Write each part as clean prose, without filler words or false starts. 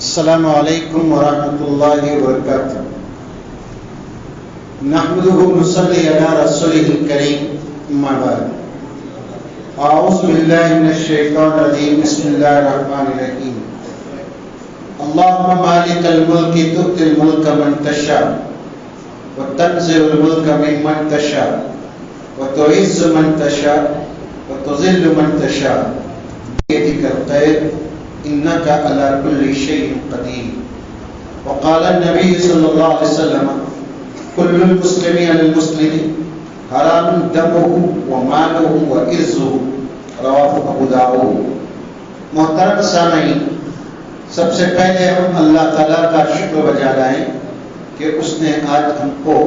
السلام علیکم ورحمۃ اللہ وبرکاتہ۔ نحمده ونصلي على رسوله الكريم، اما بعد، اعوذ باللہ من الشیطان الرجیم، بسم اللہ الرحمن الرحیم۔ اللهم مالک الملک تؤتی الملک من تشاء وتنزع الملک ممن تشاء وتعز من تشاء وتذل من تشاء بيدك الخير إنك على كل شيء قدير۔ وقال النبي صلى الله عليه وسلم كل المسلم على المسلم حرام دمه وماله وعرضه، رواه ابو داؤد۔ محترم سامعین، سب سے پہلے ہم اللہ تعالیٰ کا شکر بجا لائیں کہ اس نے آج ہم کو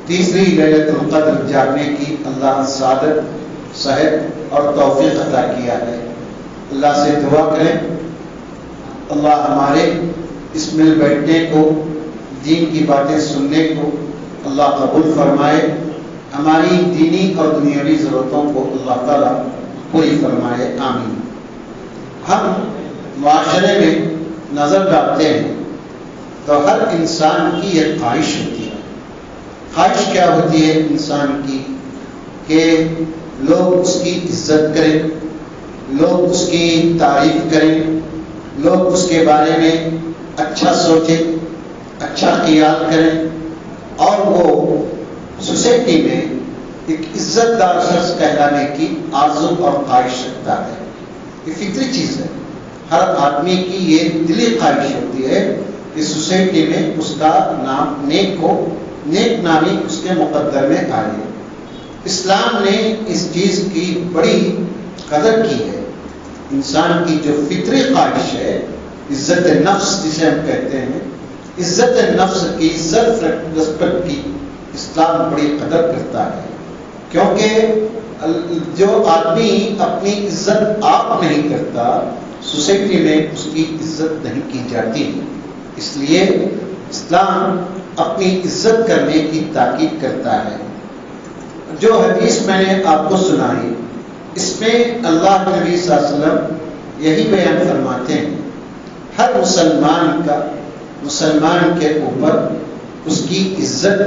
تیسری لیلۃ القدر جاگنے کی اللہ سعادت، صحت اور توفیق عطا کیا ہے۔ اللہ سے دعا کریں اللہ ہمارے اس مل بیٹھنے کو، دین کی باتیں سننے کو اللہ قبول فرمائے، ہماری دینی اور دنیاوی ضرورتوں کو اللہ تعالیٰ پوری فرمائے، آمین۔ ہم معاشرے میں نظر ڈالتے ہیں تو ہر انسان کی ایک خواہش ہوتی ہے۔ خواہش کیا ہوتی ہے انسان کی؟ کہ لوگ اس کی عزت کریں، لوگ اس کی تعریف کریں، لوگ اس کے بارے میں اچھا سوچیں، اچھا خیال کریں، اور وہ سوسائٹی میں ایک عزت دار شخص کہلانے کی آرزو اور خواہش رکھتا ہے۔ یہ فطری چیز ہے، ہر آدمی کی یہ دلی خواہش ہوتی ہے کہ سوسائٹی میں اس کا نام نیک نامی اس کے مقدر میں آئے۔ اسلام نے اس چیز کی بڑی قدر کی ہے۔ انسان کی جو فطری خواہش ہے، عزت نفس جسے ہم کہتے ہیں، عزت نفس کی، سیلف ریسپیکٹ کی اسلام بڑی قدر کرتا ہے، کیونکہ جو آدمی اپنی عزت آپ نہیں کرتا، سوسائٹی میں اس کی عزت نہیں کی جاتی۔ اس لیے اسلام اپنی عزت کرنے کی تاکید کرتا ہے۔ جو حدیث میں نے آپ کو سنائی، اس میں اللہ کے نبی صلی اللہ علیہ وسلم یہی بیان فرماتے ہیں، ہر مسلمان کے اوپر اس کی عزت،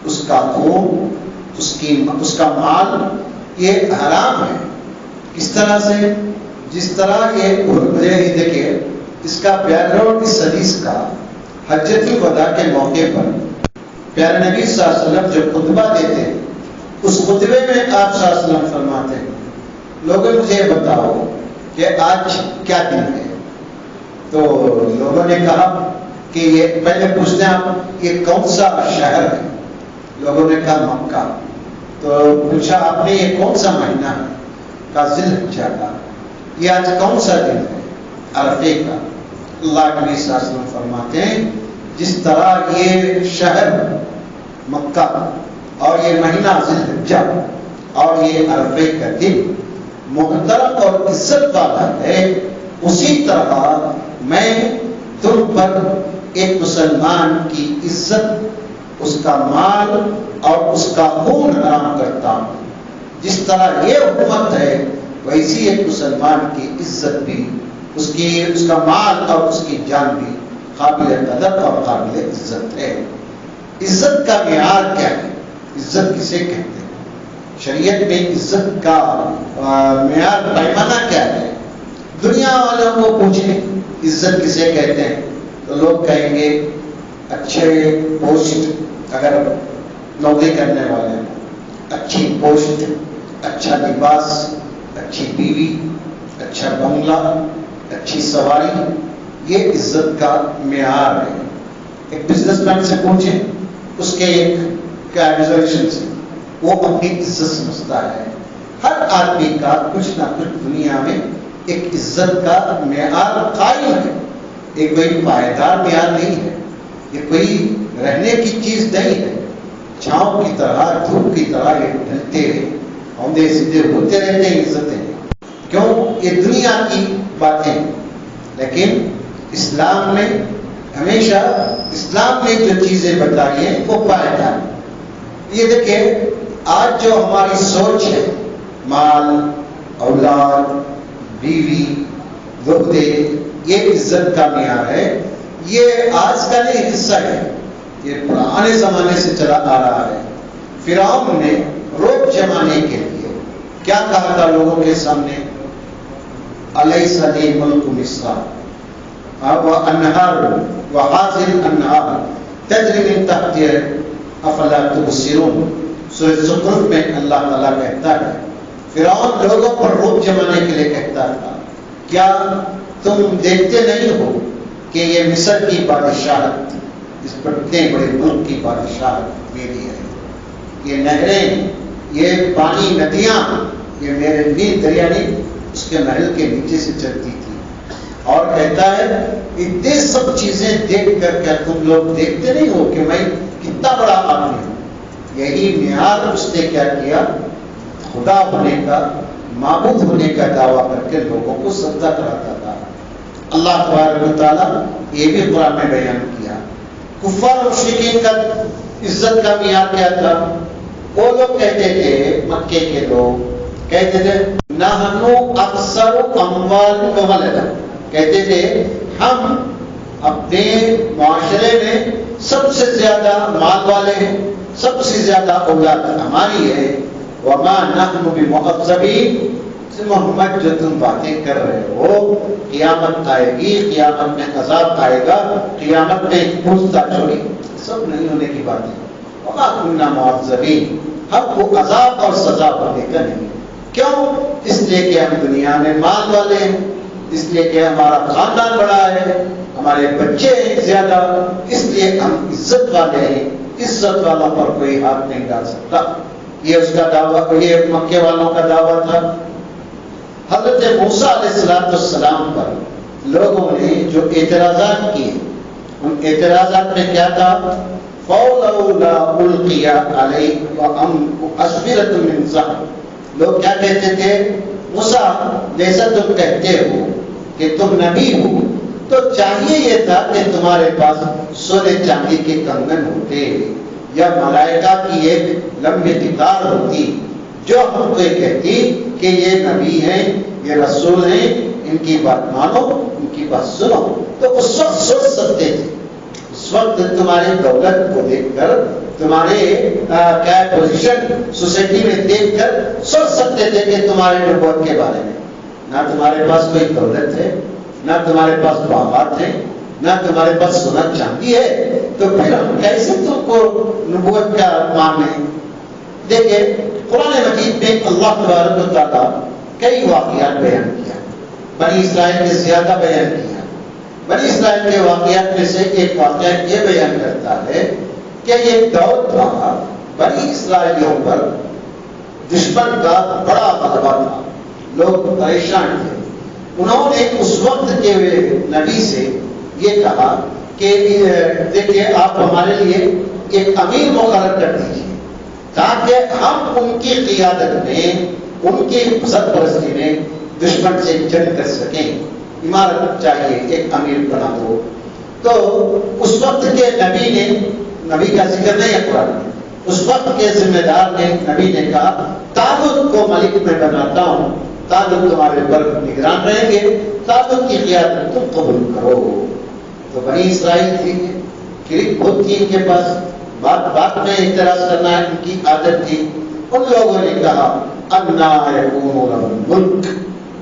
اس کا خون، اس کا مال یہ حرام ہے۔ کس طرح سے؟ جس طرح یہ دیکھیے اس کا بیک گراؤنڈ اس حدیث کا، حجۃ الوداع کے موقع پر پیارے نبی صلی اللہ علیہ وسلم جو خطبہ دیتے ہیں، اس خطبے میں آپ صلی اللہ علیہ وسلم فرماتے ہیں، لوگوں مجھے بتاؤ کہ آج کیا دن ہے؟ تو لوگوں نے کہا کہ یہ پہلے پوچھتے ہیں آپ یہ کون سا شہر ہے؟ لوگوں نے کہا مکہ۔ تو پوچھا آپ نے یہ کون سا مہینہ ہے؟ کہا ذی الحجہ کا۔ یہ آج کون سا دن ہے؟ عرفے کا۔ اللہ کے نبی صلی اللہ علیہ وسلم فرماتے ہیں جس طرح یہ شہر مکہ اور یہ مہینہ ذی الحجہ اور یہ عرفے کا دن محترم اور عزت والا ہے، اسی طرح میں تم پر ایک مسلمان کی عزت، اس کا مال اور اس کا خون حرام کرتا ہوں۔ جس طرح یہ حکومت ہے ویسی ایک مسلمان کی عزت بھی، اس کا مال اور اس کی جان بھی قابل قدر اور قابل عزت ہے۔ عزت کا معیار کیا ہے؟ عزت کسے کہتے ہیں؟ شریعت میں عزت کا معیار پیمانہ کیا ہے؟ دنیا والوں کو پوچھیں عزت کسے کہتے ہیں تو لوگ کہیں گے اچھے پوسٹ، اگر نوکری کرنے والے ہیں، اچھی پوسٹ، اچھا لباس، اچھی بیوی، اچھا بنگلہ، اچھی سواری، یہ عزت کا معیار ہے۔ ایک بزنس مین سے پوچھیں، اس کے ایک کیا ریزرویشن سے وہ اپنی عزت سمجھتا ہے۔ ہر آدمی کا کچھ نہ کچھ دنیا میں ایک عزت کا معیار قائم ہے۔ یہ کوئی پائیدار معیار نہیں ہے، یہ کوئی رہنے کی چیز نہیں ہے۔ چھاؤں کی طرح، دھوپ کی طرح یہ ڈھلتے رہے، ہوندے سیدھے ہوتے رہتے ہیں عزتیں۔ کیوں؟ یہ دنیا کی باتیں، لیکن اسلام میں ہمیشہ اسلام نے جو چیزیں بتائی ہیں وہ پائیدار ہیں۔ یہ دیکھیں آج جو ہماری سوچ ہے، مال، اولاد، بیوی، عہدے، یہ عزت کا معیار ہے. یہ آج کا نہیں حصہ ہے، یہ پرانے زمانے سے چلا آ رہا ہے. فرعون نے روب جمانے کے لیے کیا کہا تھا لوگوں کے سامنے؟ الیس لی ملک مصر وانہار وہذہ الانہار تجری من تحتی افلا تبصرون. سورہ زخرف میں اللہ تعالیٰ کہتا ہے فرعون لوگوں پر روب جمانے کے لیے کہتا تھا، کیا تم دیکھتے نہیں ہو کہ یہ مصر کی بادشاہت، اس پر اتنے بڑے ملک کی بادشاہت میری ہے، یہ نہریں، یہ پانی، ندیاں، یہ میرے نیل دریا نہیں اس کے محل کے نیچے سے چلتی تھی. اور کہتا ہے اتنے سب چیزیں دیکھ کر کیا تم لوگ دیکھتے نہیں ہو کہ میں کتنا بڑا آدمی ہوں. یہی معیار اس نے کیا کیا، خدا ہونے کا، معبود ہونے کا دعویٰ کر کے لوگوں کو سجدہ کراتا تھا. اللہ تبارک و تعالیٰ یہ بھی قرآن میں بیان کیا. کفار مشرکین کا عزت کا معیار کیا تھا؟ وہ لوگ کہتے تھے، مکے کے لوگ کہتے تھے نحنو اکثر اموال و ولدا، کہتے تھے ہم اپنے معاشرے میں سب سے زیادہ مال والے ہیں، سب سے زیادہ اولاد ہماری ہے. وما نحن بمعذبین. محمد جو تم باتیں کر رہے ہو، قیامت آئے گی، قیامت میں عذاب آئے گا، قیامت میں پوچھتاچھ ہوگی، سب نہیں ہونے کی باتیں. وما كنا معذبین، ہم کو عذاب اور سزا ہونے کا نہیں. کیوں؟ اس لیے کہ ہم دنیا میں مال والے ہیں، اس لیے کہ ہمارا خاندان بڑا ہے، ہمارے بچے ہیں زیادہ، اس لیے ہم عزت والے ہیں. عزت والوں پر کوئی ہاتھ نہیں ڈال سکتا. یہ اس کا دعویٰ، یہ مکے والوں کا دعویٰ تھا. حضرت موسیٰ علیہ السلام پر لوگوں نے جو اعتراضات کیے، ان اعتراضات میں کیا تھا؟ فَلَوْلَا أُلْقِيَ عَلَيْهِ أَسْوِرَةٌ مِّن ذَهَبٍ. لوگ کیا کہتے تھے؟ موسیٰ جیسا تم کہتے ہو کہ تم نبی ہو تو چاہیے یہ تھا کہ تمہارے پاس سونے چاندی کے کنگن ہوتے، یا ملائکہ کی ایک لمبی قطار ہوتی جو ہم کو یہ کہتی کہ یہ نبی ہیں، یہ رسول ہیں، ان کی بات مانو، ان کی بات سنو. تو اس وقت سوچ سکتے تھے. اس وقت تمہاری دولت کو دیکھ کر، تمہارے کیا پوزیشن سوسائٹی میں دیکھ کر سوچ سکتے تھے کہ تمہارے نبوت کے بارے میں. نہ تمہارے پاس کوئی دولت ہے، نہ تمہارے پاس باغات ہیں، نہ تمہارے پاس سونا چاندی ہے، تو پھر ہم کیسے تم کو نبوت کا مانیں؟ دیکھیں قرآن مجید میں اللہ تبارک و تعالیٰ کئی واقعات بیان کیا، بنی اسرائیل کے زیادہ بیان کیا. بنی اسرائیل کے واقعات میں سے ایک واقعہ یہ بیان کرتا ہے کہ یہ دور تھا بنی اسرائیلیوں پر دشمن کا بڑا غلبہ تھا، لوگ پریشان تھے. انہوں نے اس وقت کے نبی سے یہ کہا کہ دیکھیے آپ ہمارے لیے ایک امیر مقرر کر دیجیے تاکہ ہم ان کی قیادت میں، ان کی سرپرستی میں دشمن سے جنگ کر سکیں. عمارت چاہیے، ایک امیر بنا دو. تو اس وقت کے نبی نے، نبی کا ذکر نہیں ہے قرآن میں، اس وقت کے ذمہ دار نے، نبی نے کہا طالوت کو ملک میں بناتا ہوں، طالوت تمہارے اوپر نگران رہیں گے، طالوت کی قیادت تم قبول کرو. تو بنی اسرائیل تھی، کرک بہت تھی ان کے پاس، بات میں اعتراض کرنا ان کی عادت تھی. ان لوگوں نے کہا انا یکون لہ الملک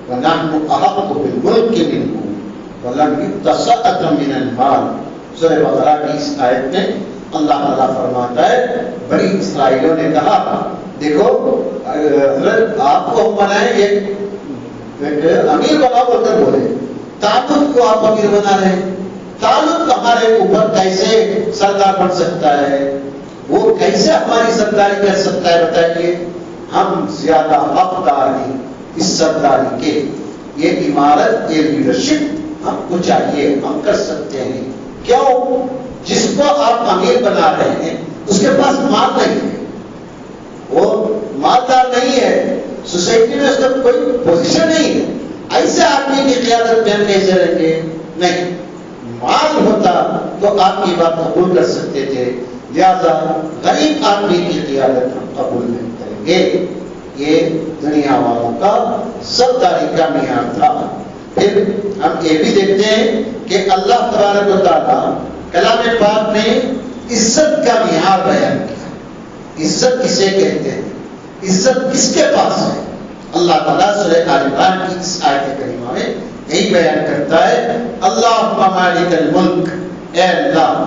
ونحن احق بالملک منہ ولم یؤت سعۃ من المال. سورہ بقرہ کی اس آیت میں اللہ تعالیٰ فرماتا ہے بنی اسرائیلوں نے کہا دیکھو حضرت آپ کو ہم بنائیں گے، امیر بناؤ بول کر بولے، طالوت کو آپ امیر بنا رہے ہیں، طالوت ہمارے اوپر کیسے سردار بن سکتا ہے، وہ کیسے ہماری سرداری کر سکتا ہے؟ بتائیے. ہم زیادہ حقدار ہیں اس سرداری کے. یہ عمارت، یہ لیڈرشپ ہم کو چاہیے، ہم کر سکتے ہیں. کیوں؟ جس کو آپ امیر بنا رہے ہیں اس کے پاس مال نہیں ہے، وہ مالدار نہیں ہے، سوسائٹی میں اس کا کوئی پوزیشن نہیں ہے. ایسے آدمی کی قیادت میں ہم کیسے رہیں گے؟ نہیں، مال ہوتا تو آپ کی بات قبول کر سکتے تھے، لہذا غریب آدمی کی قیادت ہم قبول نہیں کریں گے. یہ دنیا والوں کا سرداری کا معیار تھا. پھر ہم یہ بھی دیکھتے ہیں کہ اللہ تبارک و تعالیٰ کلام پاک میں عزت کا معیار بیان کیا. عزت کسے کہتے ہیں؟ عزت کس کے پاس ہے؟ اللہ تعالیٰ سورہ آل عمران کی اس آیت کریمہ میں یہی بیان کرتا ہے، اللہم مالک الملک، اے اللہ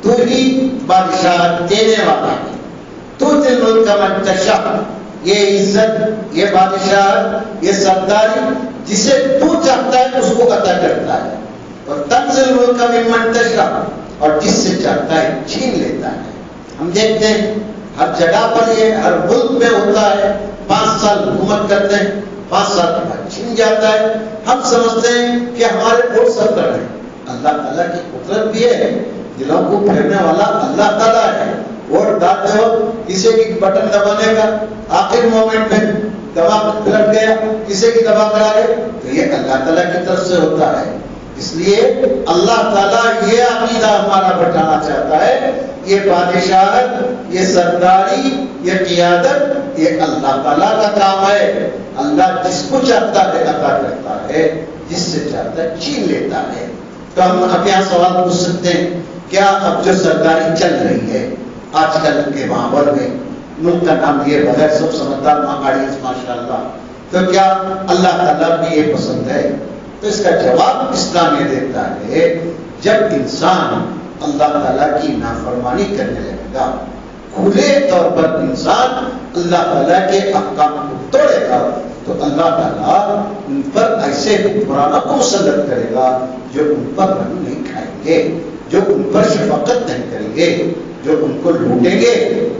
تو ہی بادشاہ دینے والا ہے، تو تل ملک من تشاء، یہ عزت، یہ بادشاہ، یہ سرداری جسے تو چاہتا ہے اس کو عطا کرتا ہے، اور تنزل ملک ممن تشاء، اور جس سے چاہتا ہے چھین لیتا ہے. ہم دیکھتے ہیں ہر جگہ پر یہ ہر ملک میں ہوتا ہے، 5 سال حکومت کرتے ہیں، 5 سال کے بعد چھین جاتا ہے. ہم سمجھتے ہیں کہ ہمارے اور سرکار ہیں. اللہ تعالیٰ کی قدرت بھی ہے، دلوں کو پھیرنے والا اللہ تعالیٰ ہے. ووٹ ڈالتے ہو کسی کی بٹن دبانے کا آخر مومنٹ میں دبا پلٹ گیا، کسی کی دبا کرا گئے، تو یہ اللہ تعالیٰ کی طرف سے ہوتا ہے. اس لیے اللہ تعالیٰ یہ عقیدہ ہمارا بٹانا چاہتا ہے، یہ بادشاہت، یہ سرداری، یہ قیادت، یہ اللہ تعالیٰ کا کام ہے. اللہ جس کو چاہتا ہے عطا کرتا ہے، جس سے چاہتا ہے چھین لیتا ہے. تو ہم اب یہاں سوال پوچھ سکتے ہیں، کیا اب جو سرداری چل رہی ہے آج کل کے ماحول میں، ملک کا نام لیے بغیر سب سمجھدار آڈینس ماشاء اللہ، تو کیا اللہ تعالیٰ بھی یہ پسند ہے؟ تو اس کا جواب اسلام یہ دیتا ہے، جب انسان اللہ تعالیٰ کی نافرمانی کرنے لگے گا، کھلے طور پر انسان اللہ تعالیٰ کے احکام کو توڑے گا، تو اللہ تعالیٰ ان پر ایسے حکمرانوں کو مسلط کرے گا جو ان پر رحم نہیں کھائیں گے، جو ان پر شفقت نہیں کریں گے، جو ان کو لوٹیں گے،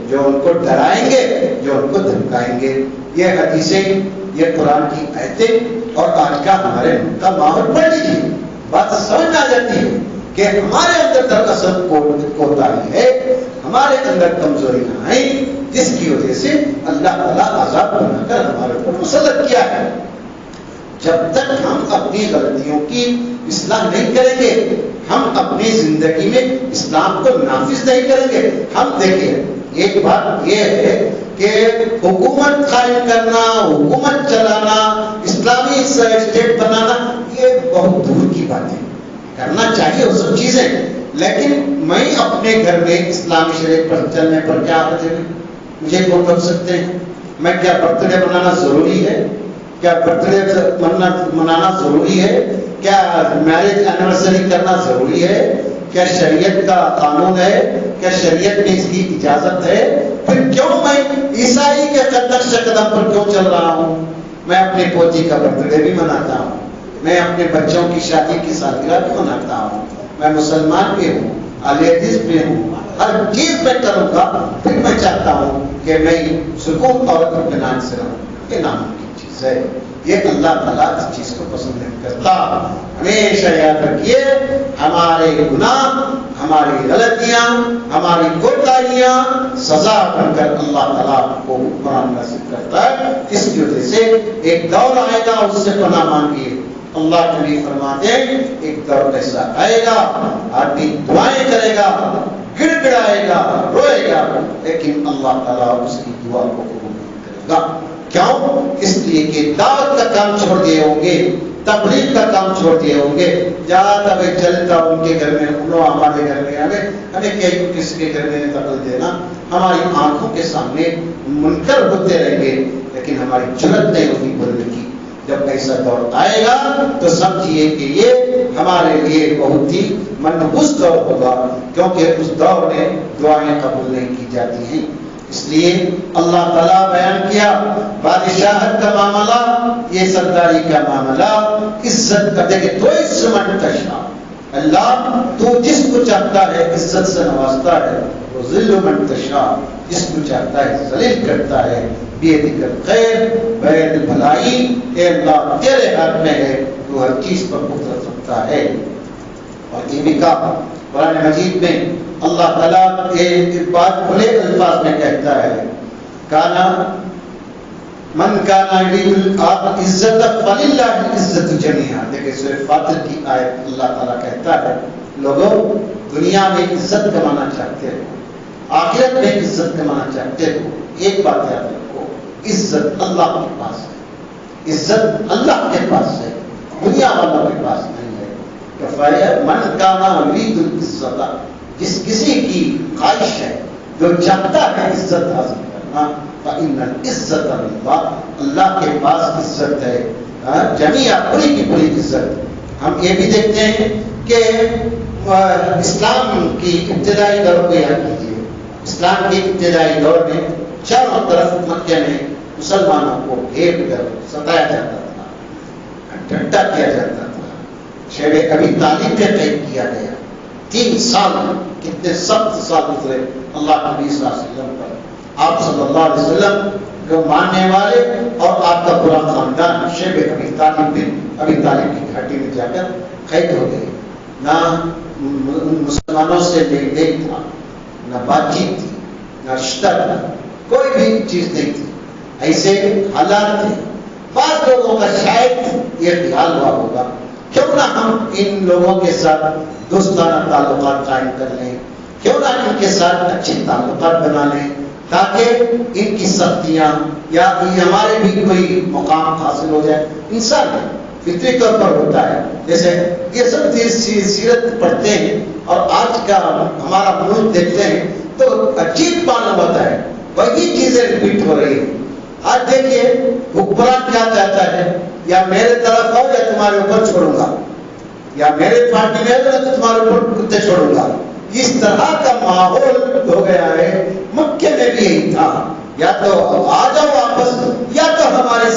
جو ان کو ڈرائیں گے، جو ان کو دھمکائیں گے. یہ حدیثیں، یہ قرآن کی آیتیں اور آج کا ہمارے ملک کا ماحول پڑھ لیجیے، بات سمجھ میں آ جاتی ہے کہ ہمارے اندر دراصل کوتاہی ہے، ہمارے اندر کمزوریاں ہیں، جس کی وجہ سے اللہ تعالیٰ عذاب بنا کر ہمارے اوپر مسلط کیا ہے. جب تک ہم اپنی غلطیوں کی اصلاح نہیں کریں گے، ہم اپنی زندگی میں اسلام کو نافذ نہیں کریں گے. ہم دیکھیں، ایک بات یہ ہے کہ حکومت قائم کرنا، حکومت چلانا، اسلامی اسٹیٹ بنانا، یہ بہت دور کی بات ہے. کرنا چاہیے وہ سب چیزیں، لیکن میں اپنے گھر میں اسلامی شریعت پر چلنے پر کیا حرج ہے؟ مجھے کون روک سکتے ہیں؟ میں کیا برتھ ڈے بنانا ضروری ہے؟ کیا برتھ ڈے منانا ضروری ہے؟ کیا میرج اینیورسری کرنا ضروری ہے؟ کیا شریعت کا قانون ہے؟ کیا شریعت میں اس کی اجازت ہے؟ پھر کیوں میں عیسائی کے نقش قدم پر کیوں چل رہا ہوں؟ میں اپنی پوتی کا برتھ ڈے بھی مناتا ہوں، میں اپنے بچوں کی شادی کی سالگرہ بھی مناتا ہوں، میں مسلمان بھی ہوں، اہل حدیث بھی ہوں، ہر چیز میں کروں گا. پھر میں چاہتا ہوں کہ میں سکون اور اطمینان سے رہوں. یہ ناممکن چیز ہے، یہ اللہ تعالیٰ اس چیز کو پسند نہیں کرتا. ہمیشہ یاد رکھیے، ہمارے گناہ، ہماری غلطیاں، ہماری کوتاہیاں سزا بن کر اللہ تعالیٰ کو حکمران نصیب کرتا ہے. اس کی وجہ سے ایک دور آئے گا، اس سے پناہ مانگیے. اللہ نبی فرماتے ہیں ایک دور ایسا آئے گا، آدمی دعائیں کرے گا، گڑ گڑائے گا، روئے گا، لیکن اللہ تعالیٰ اس کی دعا کو قبول نہیں کرے گا. کیوں؟ اس لیے کہ دعوت کا کام چھوڑ دیے ہوں گے، تبلیغ کا کام چھوڑ دیے ہوں گے. جہاں تک چلتا ان کے گھر میں، ہمارے گھر میں، ہمیں کئی کسی کے گھر میں دخل دینا، ہماری آنکھوں کے سامنے منکر ہوتے رہیں گے، لیکن ہماری جرأت نہیں ہوگی بولنے کی. جب ایسا دور آئے گا تو سمجھیے کہ یہ ہمارے لیے بہت ہی منحوس دور ہوگا، کیونکہ اس دور میں دعائیں قبول نہیں کی جاتی ہیں. اس لیے اللہ تعالیٰ بیان کیا بادشاہت کا معاملہ، یہ سرداری کا معاملہ، عزت کا. دیکھیں تو اس من تشاء، اللہ تو جس کو چاہتا ہے عزت سے نوازتا ہے، وہ ذل من تشاء، جس کو چاہتا ہے ذلیل کرتا ہے. بیدک الخیر، بید بھلائی، اے اللہ تیرے ہاتھ میں ہے، تو ہر چیز پر قدرت رکھتا ہے. اور یہ بھی کہا قرآن مجید میں اللہ تعالیٰ ایک بات کھلے الفاظ میں کہتا ہے، کانا من کانا یرید العزت فللہ العزت جمیعا. دیکھیں سورہ فاطر کی آیت، اللہ تعالیٰ کہتا ہے لوگوں دنیا میں عزت کمانا چاہتے ہو، آخرت میں عزت کمانا چاہتے ہو، ایک بات یاد رکھو، عزت اللہ کے پاس ہے، عزت اللہ کے پاس ہے. دنیا والوں کے پاس نہیں ہے. کہ من کانا یرید العزت، جس کسی کی خواہش ہے جو چاہتا ہے عزت حاصل کرنا، فإن العزت للہ، اللہ کے پاس عزت ہے. جمیع پوری کی پوری عزت. ہم یہ بھی دیکھتے ہیں کہ اسلام کی ابتدائی دور کو یاد کیجیے. اسلام کے ابتدائی دور میں چاروں طرف مکہ میں مسلمانوں کو گھیر کر ستایا جاتا تھا، ڈنڈا کیا جاتا تھا. شیب ابی طالب پہ قید کیا گیا. 3 سال کتنے سخت سال گزرے اللہ نبی صلی اللہ علیہ وسلم پر. آپ صلی اللہ علیہ وسلم کو ماننے والے اور آپ کا پورا خاندان شیب ابی طالب کی گھاٹی میں جا کر قید ہو گئے. نہ مسلمانوں سے لین دین تھا، نہ بات چیت تھی، نہ رشتہ تھا، کوئی بھی چیز نہیں تھی. ایسے حالات تھے. بعض لوگوں کا شاید یہ خیال ہوا ہوگا کیوں نہ ہم ان لوگوں کے ساتھ دوستانہ تعلقات قائم کر لیں، کیوں نہ ان کے ساتھ اچھے تعلقات بنا لیں تاکہ ان کی سختیاں یا ہمارے بھی کوئی مقام حاصل ہو جائے. انسان فطری طور پر ہوتا ہے. جیسے یہ سب سیرت پڑھتے ہیں اور آج کا ہمارا ملک دیکھتے ہیں تو عجیب معلوم ہوتا ہے، وہی چیزیں ریپیٹ ہو رہی ہیں. آج دیکھیے حکمران کیا چاہتا ہے، یا میرے طرف آؤ یا تمہارے اوپر چھوڑوں گا، یا میرے پارٹی میں تو تمہارے اوپر کتے چھوڑوں گا. اس طرح کا ماحول ہو گیا ہے. مکے میں بھی یہی تھا، یا تو آ جاؤ واپس یا تو ہماری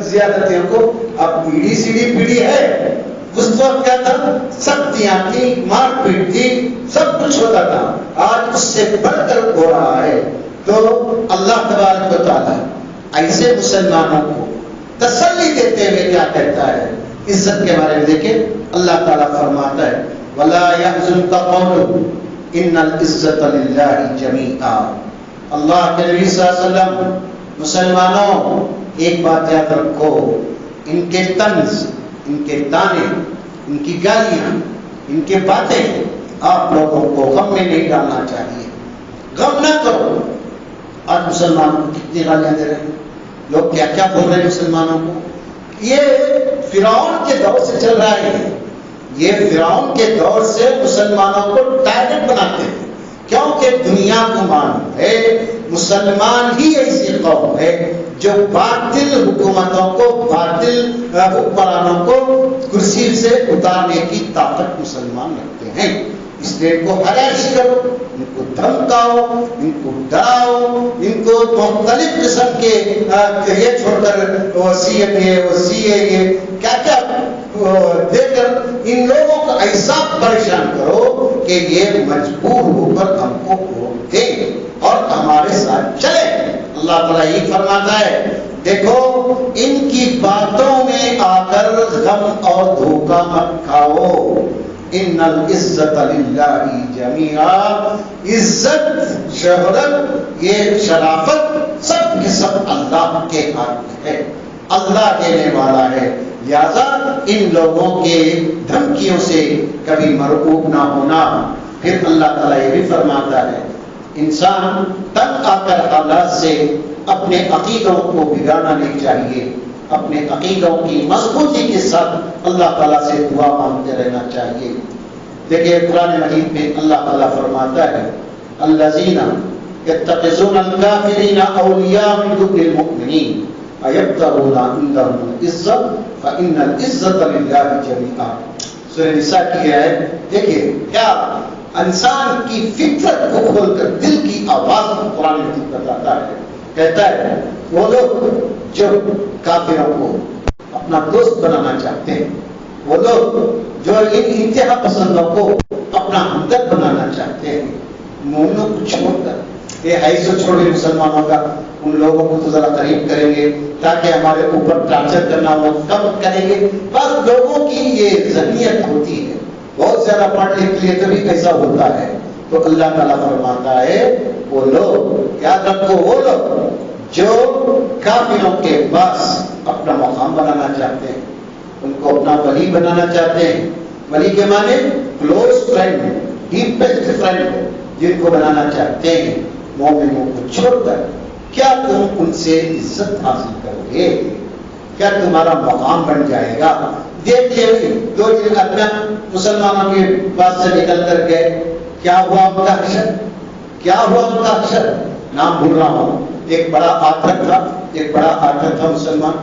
زیادتیوں کو. اب پیڑھی سیڑھی پیڑھی ہے. اس وقت کیا تھا، سختیاں تھی، مار پیٹ تھی، سب کچھ ہوتا تھا. آج اس سے بڑھ کر ہو رہا ہے. تو اللہ تبارک و تعالیٰ ایسے مسلمانوں کو تسلی دیتے ہوئے کیا کہتا ہے عزت کے بارے میں؟ دیکھیں اللہ تعالیٰ فرماتا ہے وَلَا يَحْزُنْكَ قَوْلُهُمْ إِنَّ الْعِزَّةَ لِلَّهِ جَمِيعًا. اللہ کے نبی صلی اللہ علیہ وسلم، مسلمانوں ایک بات یاد رکھو، ان کے طنز، ان کے تانے، ان کی گالیاں، ان کے باتیں آپ لوگوں کو غم میں نہیں ڈالنا چاہیے. غم نہ کرو. آج مسلمانوں کو کتنی گالیاں دے رہے ہیں لوگ، کیا کیا بول رہے ہیں مسلمانوں کو. یہ فرعون کے دور سے چل رہا ہے. یہ فرعون کے دور سے مسلمانوں کو ٹارگٹ بناتے ہیں، کیونکہ دنیا کو معلوم ہے مسلمان ہی ایسی قوم ہے جو باطل حکومتوں کو، باطل حکمرانوں کو کرسی سے اتارنے کی طاقت مسلمان رکھتے ہیں. اس لیے ان کو ہراش کرو، ان کو دھمکاؤ، ان کو ڈراؤ، ان کو مختلف قسم کے یہ چھوڑ کر وصیت یہ کیا کیا دے کر ان لوگوں کو ایسا پریشان کرو کہ یہ مجبور ہو کر ہم کو ووٹ دیں اور ہمارے ساتھ چلے. اللہ تعالیٰ یہ فرماتا ہے دیکھو ان کی باتوں میں آ کر غم اور دھوکہ مت کھاؤ. ان العزت للہ جمیعا. عزت، شہرت، یہ شرافت سب کے سب اللہ کے ہاتھ میں ہے، اللہ دینے والا ہے. لہذا ان لوگوں کے دھمکیوں سے کبھی مرعوب نہ ہونا. پھر اللہ تعالیٰ یہ بھی فرماتا ہے انسان تنگ آ کر حالات سے اپنے عقیدوں کو بگاڑنا نہیں چاہیے. اپنے عقیدوں کی مضبوطی کے ساتھ اللہ تعالیٰ سے دعا مانگتے رہنا چاہیے. دیکھیے قرآن مجید میں اللہ تعالیٰ فرماتا ہے الذین یتخذون الکافرین اولیاء من دون المؤمنین ایبتغون عندهم العزة فإن العزة للہ جمیعا. سورہ نساء کی ہے. دیکھیے کیا انسان کی فطرت کو کھول کر دل کی آواز کو قرآن مجید بتاتا ہے. کہتا ہے وہ لوگ جو کافروں کو اپنا دوست بنانا چاہتے ہیں، وہ لوگ جو ان انتہا پسندوں کو اپنا ہمدرد بنانا چاہتے ہیں، مومنوں کو چھوڑ کر یہ حیث چھوڑے مسلمانوں کا، ان لوگوں کو تو ذرا قریب کریں گے تاکہ ہمارے اوپر ٹارچر کرنا وہ کم کریں گے. بس لوگوں کی یہ ذہنیت ہوتی ہے. بہت زیادہ پڑھ لکھ لیے تو بھی ایسا ہوتا ہے. تو اللہ تعالیٰ فرماتا ہے وہ لوگ، یاد رکھو وہ لوگ جو کافروں کے پاس اپنا مقام بنانا چاہتے ہیں، ان کو اپنا ولی بنانا چاہتے ہیں. ولی کے معنی کلوز فرینڈ، ڈیپسٹ فرینڈ، جن کو بنانا چاہتے ہیں مومنوں کو چھوڑ کر. کیا تم ان سے عزت حاصل کرو گے؟ کیا تمہارا مقام بن جائے گا؟ دیکھیے 2 دن ادنان مسلمانوں کے پاس سے نکل کر گئے، کیا ہوا ان کا حشر؟ کیا ہوا ان کا حشر؟ نام بھول رہا ہوں، ایک بڑا آٹھر تھا مسلمان،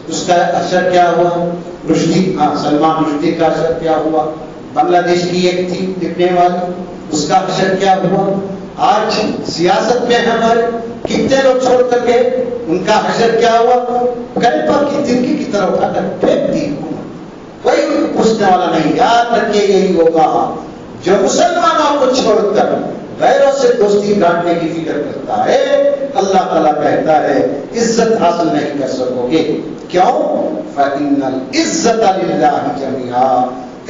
اس کا حشر کیا ہوا؟ رشدی، سلمان رشدی کا حشر کیا ہوا؟ بنگلہ دیش کی ایک تھی لکھنے والی، اس کا حشر کیا ہوا؟ آج سیاست میں ہمارے کتنے لوگ چھوڑ کر گئے، ان کا حشر کیا ہوا؟ کلپا کی تنکی کی طرح اٹھا کر پھینک دی، کوئی ان کو پوچھنے والا نہیں۔ یاد رکھیے یہی ہوگا جو مسلمانوں کو چھوڑ کر غیروں سے دوستی کاٹنے کی فکر کرتا ہے، اللہ تعالیٰ کہتا ہے عزت حاصل نہیں کر سکو گے۔ کیوں؟ فَإِنَّ الْعِزَّةَ لِلَّهِ جَمِيعًا،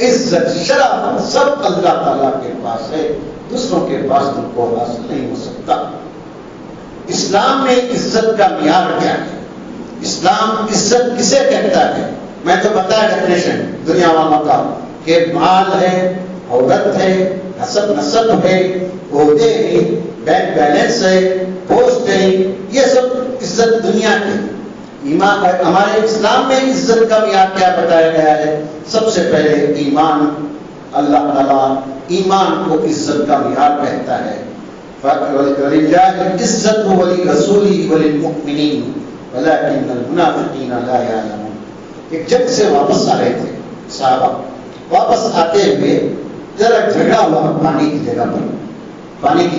عزت شرف سب اللہ تعالیٰ کے پاس ہے، دوسروں کے پاس تم کو حاصل نہیں ہو سکتا۔ اسلام میں عزت کا معیار کیا ہے؟ اسلام عزت کسے کہتا ہے؟ میں تو بتایا ڈیفینیشن دنیا والوں کا کہ مال ہے، عورت ہے، حسب نسب ہے، عہدے ہیں، بینک بیلنس ہے، پوسٹ ہے، یہ سب عزت دنیا کی۔ ہمارے اسلام میں عزت کا معیار کیا بتایا گیا ہے؟ سب سے پہلے ایمان، اللہ تعالیٰ ایمان کو عزت کا معیار کہتا ہے۔ وَلِلَّهِ الْعِزَّةُ وَلِرَسُولِهِ وَلِلْمُؤْمِنِينَ وَلَكِنَّ الْمُنَافِقِينَ لَا يَعْلَمُونَ۔ ایک جنگ سے واپس آ رہے تھے صحابہ، واپس آتے ہوئے ذرا جھگڑا ہوا پانی کی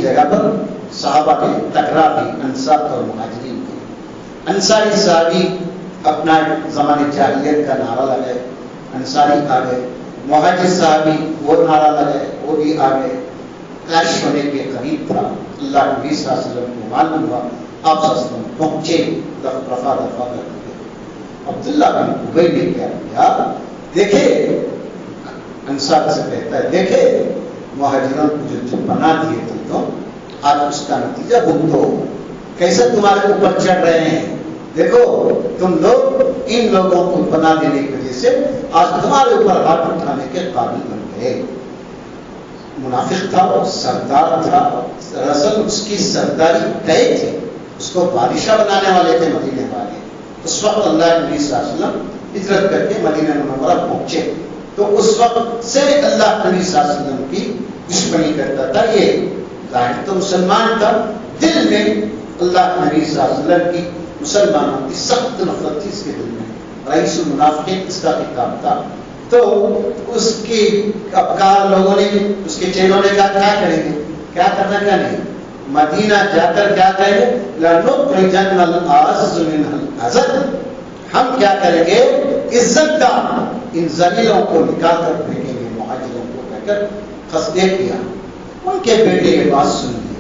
جگہ پر صحابہ کے ٹکرا بھی انصار اور مہاجرین کی۔ انصاری صحابی اپنا زمانے جاہلیت کا نعرہ لگائے، انصاری آ گئے، مہاجر صحابی وہ نعرہ لگائے، وہ بھی آ گئے۔ کلش ہونے کے قریب تھا، اللہ نبی صلی اللہ علیہ وسلم کو معلوم ہوا، آپ صلی اللہ علیہ وسلم پہنچے، رفع کر دیے۔ عبداللہ بن ابی نے کیا کیا؟ دیکھے انصار سے کہتا ہے، دیکھے مہاجروں کو جو پناہ دیے تھے تو آج اس کا نتیجہ بھگتو، کیسے تمہارے اوپر چڑھ رہے ہیں۔ دیکھو تم لوگ ان لوگوں کو پناہ دینے کی وجہ سے آج تمہارے اوپر ہاتھ اٹھانے کے قابل بن گئے۔ منافق تھا، سردار تھا، دراصل اس کی سرداری طے تھی، اس کو بادشاہ بنانے والے تھے مدینے والے۔ اس وقت اللہ نبی صلی اللہ علیہ وسلم ہجرت کر کے مدینہ منورہ پہنچے، تو اس وقت سے اللہ نبی صلی اللہ علیہ وسلم کی دشمنی کرتا تھا۔ یہ ظاہر تو مسلمان تھا، دل میں اللہ نبی صلی اللہ علیہ وسلم کی مسلمانوں کی سخت نفرت تھی اس کے دل میں۔ رئیس المنافقین اس کا خطاب تھا۔ تو اس کی افکار لوگوں نے، اس کے چیلوں نے کہا کیا کریں گے، کیا کرنا کیا نہیں، مدینہ جا کر کیا کہیں گے، لَنُخْرِجَنَّ الْأَعَزَّ مِنْهَا الْأَذَلَّ، ہم کیا کریں گے، عزت دار ان ذلیلوں کو نکال کر پھینکیں گے، مہاجروں کو کہہ کر قصدے کیا۔ ان کے بیٹے یہ بات سن لی،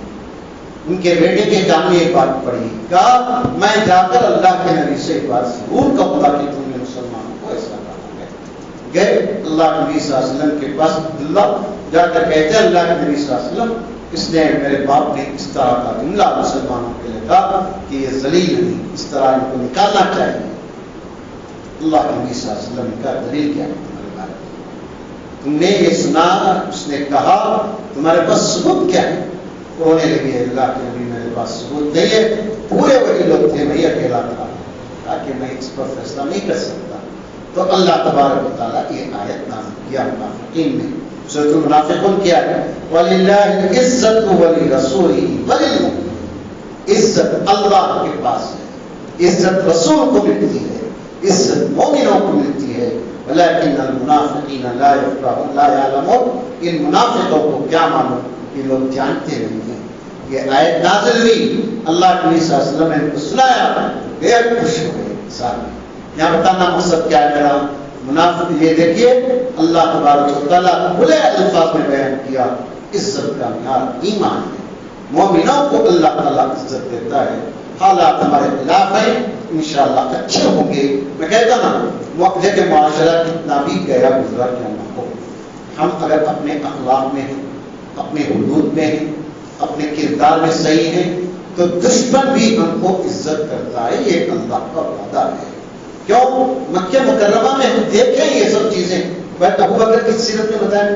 ان کے بیٹے کے کان میں یہ بات پڑی، کہا میں جا کر اللہ کے نبی سے ایک بات ضرور کہوں گا کہ تم نے مسلمانوں کو ایسا کہا ہے۔ گئے اللہ نبی صلی اللہ علیہ وسلم کے پاس، عبداللہ جا کر کہتے ہیں اللہ کے نبی صلی اللہ علیہ وسلم، اس نے میرے باپ نے اس طرح کا جملہ مسلمانوں کے لیے کہا کہ یہ ذلیل نہیں، اس طرح ان کو نکالنا چاہیے۔ اللہ کے نبی صلی اللہ علیہ وسلم کا دلیل کیا ہے تمہارے بارے میں؟ تم نے یہ سنا، اس نے کہا تمہارے پاس ثبوت کیا ہے؟ رونے لگے، اللہ کے نبی میرے پاس ثبوت نہیں ہے، پورے وہی لوگ تھے، میں اکیلا تھا تاکہ میں اس پر فیصلہ نہیں کر سکتا۔ تو اللہ تبارک و تعالیٰ یہ آیت نازل کیا منافقین میں، سورۃ المنافقون کیا ہے، وَلِلَّهِ الْعِزَّةُ وَلِرَسُولِهِ وَلِلْمُؤْمِنِينَ، عزت اللہ کے پاس ہے، عزت رسول کو ملتی ہے، عزت مومنوں کو ملتی ہے، وَلَكِنَّ الْمُنَافِقِينَ لَا يَعْلَمُونَ، ان منافقوں کو کیا معلوم، یہ لوگ جانتے نہیں ہیں۔ یہ آیت نازل ہوئی، اللہ کے نبی صلی اللہ علیہ وسلم نے ان کو سنایا، بے خوش ہوئے سارے۔ یہاں بتانا مقصد کیا ہے میرا، منافق یہ دیکھیے اللہ تبارک و تعالیٰ کھلے الفاظ میں بیان کیا، عزت کا معیار ایمان ہے، مومنوں کو اللہ تعالیٰ عزت دیتا ہے۔ حالات ہمارے خلاف ہیں، انشاءاللہ اچھے ہوں گے۔ میں کہتا نا لیکن معاشرہ کتنا بھی گیا گزرا کیوں نہ ہو، ہم اگر اپنے اخلاق میں ہیں، اپنے حدود میں ہیں، اپنے کردار میں صحیح ہیں، تو دشمن بھی ہم کو عزت کرتا ہے، یہ اللہ کا وعدہ ہے۔ کیوں؟ مکہ مکرمہ میں ہم دیکھیں یہ سب چیزیں، ابو بکر کی سیرت میں بتائیں،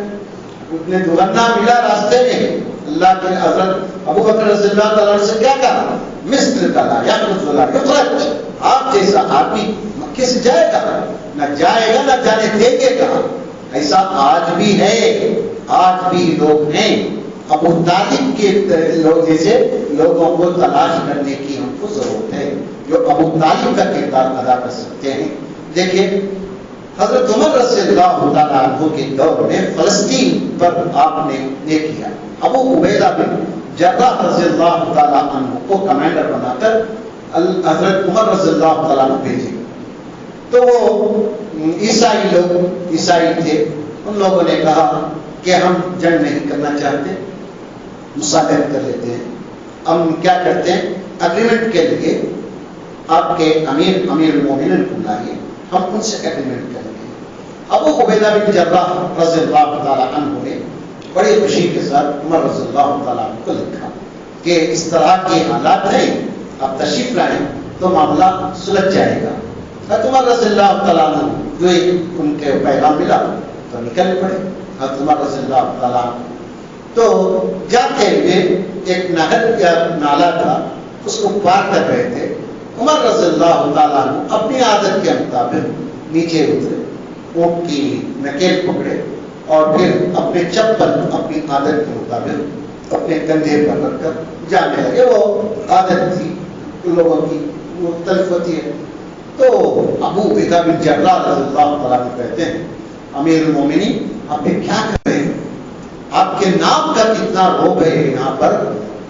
اتنے دگنا ملا راستے میں، اللہ کے حضرت ابو بکر رضی اللہ تعالیٰ عنہ سے کیا کہا، مثل کا لا یخرج ولا یخرج، آپ جیسا آدمی مکے سے جائے گا نہ جائے گا نہ جانے دیں گے کہاں. ایسا آج بھی ہے، آج بھی لوگ ہیں. ابو طالب کے لوگ جیسے لوگوں کو تلاش کرنے کی ہم کو ضرورت ہے جو ابو طالب کا کردار ادا کر سکتے ہیں. دیکھیے حضرت عمر رضی اللہ تعالیٰ عنہ کے دور میں فلسطین پر آپ نے یہ کیا. ابو عبیدہ بن جراح رضی اللہ تعالیٰ عنہ کو کمانڈر بنا کر حضرت عمر رضی اللہ تعالیٰ عنہ بھیجے. تو وہ عیسائی لوگ عیسائی تھے، ان لوگوں نے کہا کہ ہم جنگ نہیں کرنا چاہتے، مصالحت کر لیتے ہیں. ہم کیا کرتے ہیں، اگریمنٹ کے لیے آپ کے امیر المومنین کو لائیے، ہم ان سے اگریمنٹ کریں گے. ابو عبیدہ بن جراح رضی اللہ تعالیٰ عنہ نے بڑی خوشی کے ساتھ عمر رضی اللہ تعالیٰ عنہ کو لکھا کہ اس طرح کے حالات ہیں، آپ تشریف لائیں تو معاملہ سلجھ جائے گا. عمر رضی اللہ تعالیٰ عنہ جو ان کے پیغام ملا تو نکل پڑے. عمر رضی اللہ تعالیٰ عنہ تو جاتے ہوئے ایک نہر یا نالا تھا، اس کو پار کر رہے تھے. عمر رضی اللہ تعالیٰ عنہ اپنی عادت کے مطابق نیچے اترے، اونٹ کی نکیل پکڑے اور پھر اپنے چپل اپنی عادت کے مطابق اپنے کندھے پر رکھ کر جانے لگے. وہ عادت تھی لوگوں کی مختلف ہوتی ہے. تو ابو عبیدہ بن جراح رضی اللہ تعالیٰ عنہ کہتے ہیں امیر المومنین آپ یہ کیا کر رہے ہیں، آپ کے نام کا کتنا روب ہے یہاں پر.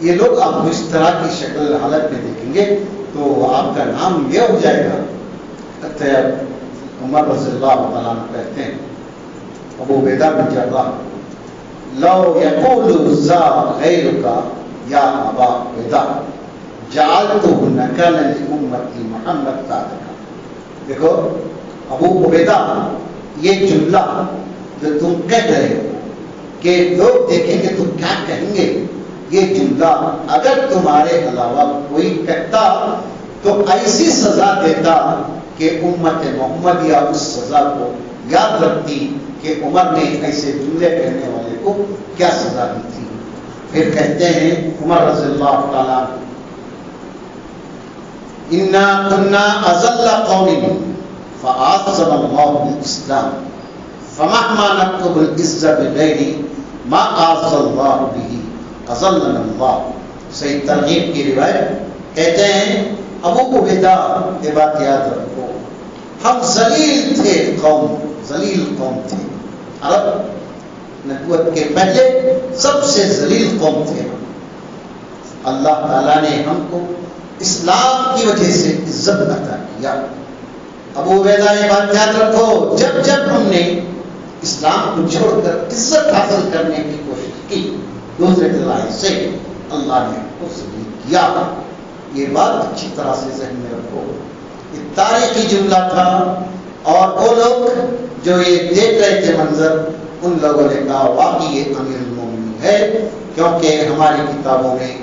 یہ لوگ آپ کو اس طرح کی شکل حالت میں دیکھیں گے تو آپ کا نام یہ ہو جائے گا. عمر رضی اللہ تعالیٰ عنہ کہتے ہیں ابو عبیدہ بن جراح لو یقول ذا غیرک یا ابا عبیدہ جعلتہ نکالا لامتی محمد بعدک. دیکھو ابو عبیدہ یہ جملہ جو تم کہہ رہے ہو کہ لوگ دیکھیں گے تو کیا کہیں گے، یہ جملہ اگر تمہارے علاوہ کوئی کہتا تو ایسی سزا دیتا کہ امت محمد یا اس سزا کو یاد رکھتی کہ عمر نے ایسے جملے کہنے والے کو کیا سزا دی تھی. پھر کہتے ہیں عمر رضی اللہ تعالیٰ انا كنا اذل قوم فاعزنا الله بالاسلام فمهما نكتب العزة بغير ما اعز الله به اذلنا الله. صحیح ترغیب کی روایت کہتے ہیں ابو عبیدہ یہ بات یاد رکھو، ہم ذلیل تھے، ذلیل قوم تھے. عرب نبوت کے پہلے سب سے ذلیل قوم تھے. اللہ تعالیٰ نے ہم کو اسلام کی وجہ سے عزت عطا کیا. ابو عبیدہ یہ بات یاد رکھو، جب جب ہم نے اسلام کو چھوڑ کر عزت حاصل کرنے کی کوشش کی دوسرے طرح سے اللہ نے ہم کو ذلیل کیا. یہ بات اچھی طرح سے ذہن میں رکھو. یہ تاریخی جملہ تھا اور وہ لوگ جو یہ دیکھ رہے تھے منظر، ان لوگوں نے کہا واقعی یہ امیر المومنین ہے، کیونکہ ہماری کتابوں میں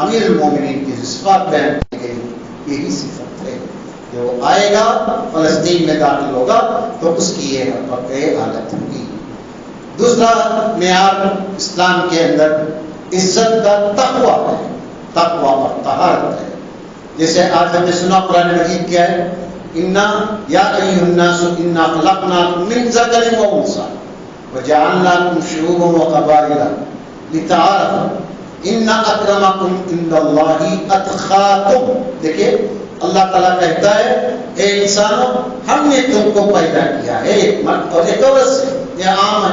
امیر المومنین کی صفات بیان کی گئی، یہی صفت ہے. جو آئے گا فلسطین میں داخل ہوگا تو اس کی یہ حالت ہوگی. دوسرا معیار اسلام کے اندر عزت کا تقویٰ ہے، تقویٰ اور طہارت ہے. جیسے آج ہم نے سنا قرآن مجید کیا ہے، انا یا ایھا الناس انا خلقناکم من ذکر و انثی وجعلناکم شعوبا وقبائل لتعارفوا ان اکرمکم عند اللہ اتقاکم. دیکھیے اللہ تعالیٰ کہتا ہے اے انسانوں ہم نے تم کو پیدا کیا ہے ایک مرد اور ایک عورت سے، یہ عام ہے،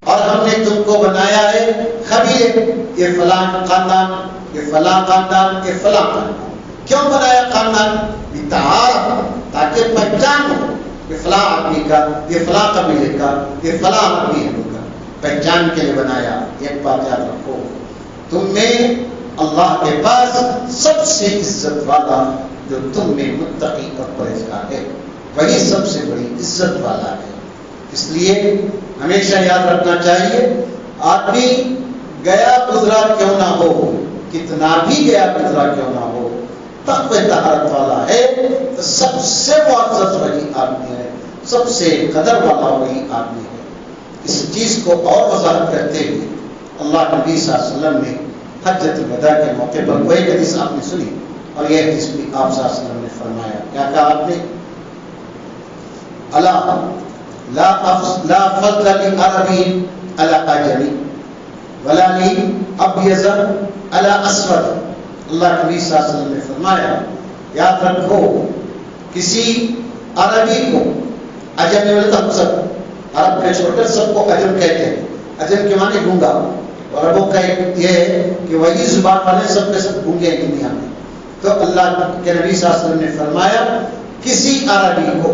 اور ہم نے تم کو بنایا ہے قبیلے، یہ فلاں خاندان، یہ فلاں خاندان، یہ فلاں خاندان. کیوں بنایا خاندان؟ لتعارف، تاکہ پہچان ہو، یہ فلاں آدمی کا، یہ فلاں قبیلے کا، یہ فلاں آدمی کا، پہچان کے لیے بنایا. ایک بات یاد رکھو، تم میں اللہ کے پاس سب سے عزت والا جو تم میں متقی اور پرہیزگار ہے وہی سب سے بڑی عزت والا ہے. اس لیے ہمیشہ یاد رکھنا چاہیے آدمی گیا گزرا کیوں نہ ہو، کتنا بھی گیا گزرا کیوں نہ ہو، تقوی طہارت والا ہے تو سب سے معزز وہی آدمی ہے، سب سے قدر والا وہی آدمی ہے. اس چیز کو اور وضاحت کرتے ہوئے اللہ نبی صلی اللہ علیہ وسلم نے حجۃ الوداع کے موقع پر وہی حدیث آپ نے سنی، اور یہ حدیث بھی آپ صلی اللہ علیہ وسلم نے فرمایا. کیا کہا آپ نے؟ الا لا فضل لعربی علی اعجمی ولا لابیض علی اسود. اللہ کے نبی صلی اللہ علیہ وسلم نے فرمایا یاد رکھو کسی عربی کو عجمی والے ہم سب عرب کے چھوٹے سب کو عجم کہتے ہیں. عجم کے معنی گونگا. اور عربوں کا ایک یہ ہے کہ وہی زبان والے سب کے سب گونگے ہیں دنیا میں. تو اللہ کے نبی صلی اللہ علیہ وسلم نے فرمایا کسی عربی کو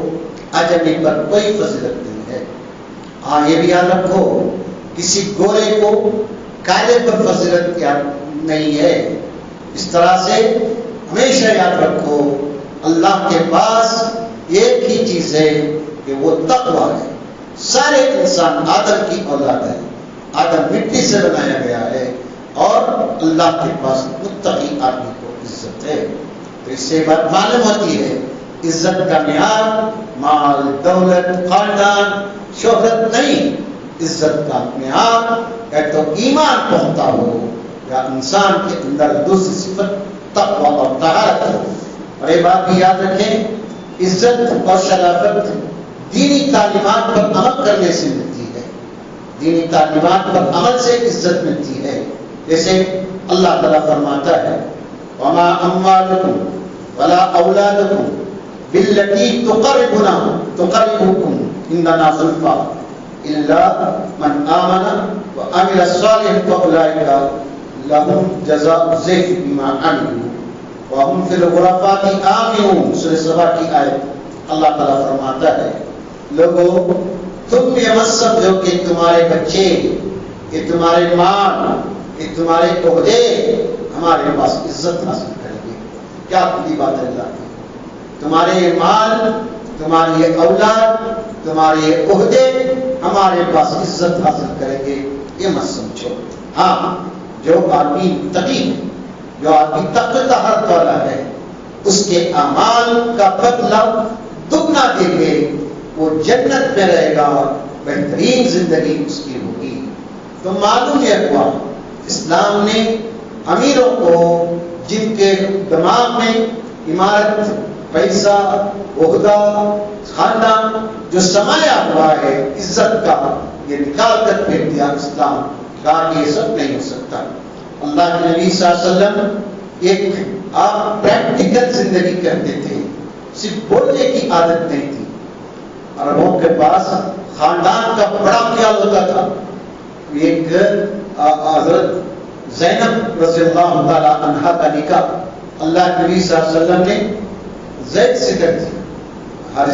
عجمی پر کوئی فضیلت نہیں ہے. ہاں یہ بھی یاد رکھو کسی گورے کو کالے پر فضیلت نہیں ہے. اس طرح سے ہمیشہ یاد رکھو اللہ کے پاس ایک ہی چیز ہے کہ وہ تقویٰ ہے. سارے انسان آدم کی اولاد ہے. آدم مٹی سے بنایا گیا ہے اور اللہ کے پاس متقی آدمی کو عزت ہے. تو اس سے بات معلوم ہوتی ہے عزت کا معیار مال دولت خاندان شہرت نہیں. عزت کا معیار یا تو ایمان پہنچتا ہو یا انسان کے اندر دوسری صفت تقویٰ اور طہارت ہو. اور یہ بات بھی یاد رکھیں عزت اور شرافت دینی تعلیمات پر عمل کرنے سے ملتی ہے. دینی تعلیمات پر عمل سے عزت ملتی ہے. جیسے اللہ تعالیٰ فرماتا ہے وما اموالکم ولا اولادکم باللتی تقربکم عندنا زلفی الا من آمن وعمل صالحا فاولئک لهم جزاء الضعف بما عملوا وهم فی الغرفات آمنون. سورہ سبا کی آیت اللہ تعالیٰ فرماتا ہے لوگوں تم یہ مت سمجھو کہ تمہارے بچے یہ تمہارے مال یہ تمہارے عہدے ہمارے پاس عزت حاصل کریں گے. کیا بڑی بات ہے اللہ کی. تمہارے مال تمہاری اولاد تمہارے عہدے ہمارے پاس عزت حاصل کریں گے یہ مت سمجھو. ہاں جو آدمی تقی ہے جو آدمی تقوی طہارت والا ہے اس کے اعمال کا بدلہ دگنا دے گے. وہ جنت میں رہے گا بہترین زندگی اس کی ہوگی. تو معلوم یہ ہوا اسلام نے امیروں کو جن کے دماغ میں عمارت پیسہ عہدہ خاندان جو سمایا ہوا ہے عزت کا یہ نکال کر پھینک دیا. اسلام کہا کہ یہ سب نہیں ہو سکتا. اللہ کے نبی صلی اللہ علیہ وسلم ایک آپ پریکٹیکل زندگی کرتے تھے. صرف بولنے کی عادت نہیں تھی. عربوں کے پاس خاندان کا بڑا خیال ہوتا تھا. ایک حضرت زینب رضی اللہ تعالی عنہا کا نکاح اللہ کے نبی صلی اللہ علیہ وسلم نے زید سے کر دیا.